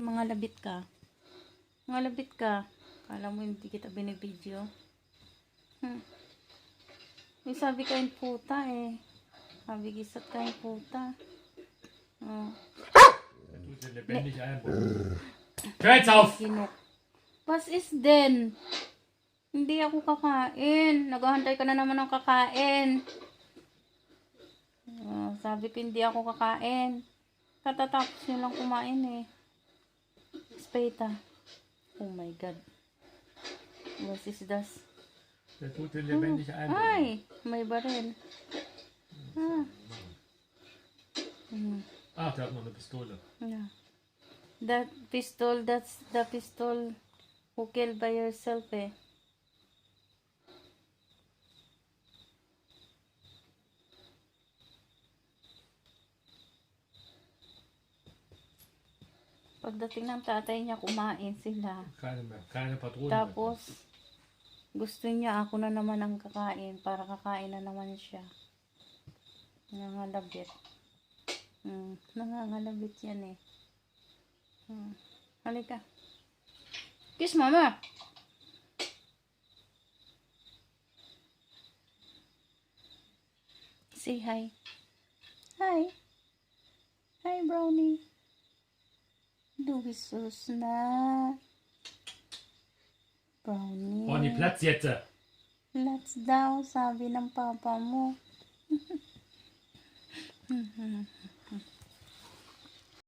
mga labit ka. Mga labit ka. Kala mo hindi kita binibideo. May sabi kayong puta eh. Sabi gisat kayong puta. Oh. Du tut lebendig einbrechen. Hör jetzt auf! Kinok. Was is denn? Hindi ako kakain. Naghahantay ka na naman ng kakain. Oh, sabi ko hindi ako kakain. Katatapos nyo lang kumain eh. Speta. Oh my God. Was is das? Der tut dir lebendig einbrechen. Ay! May baril. Ah. Ach, der hat noch eine Pistole. Yeah. That pistol, that's the pistol who killed by yourself eh. Pagdating ng tatay niya, kumain sila. Keine mehr. Keine Patronen Tapos, gusto niya ako na naman ang kakain para kakain na naman siya. Nangangalabit. Nangangalabit yan eh. Halika. Kiss mama. Say hi. Hi. Hi, Brownie. Luisus na. Brownie. Ronny, Platz jetzt! Let's daw, sabi ng papa mo.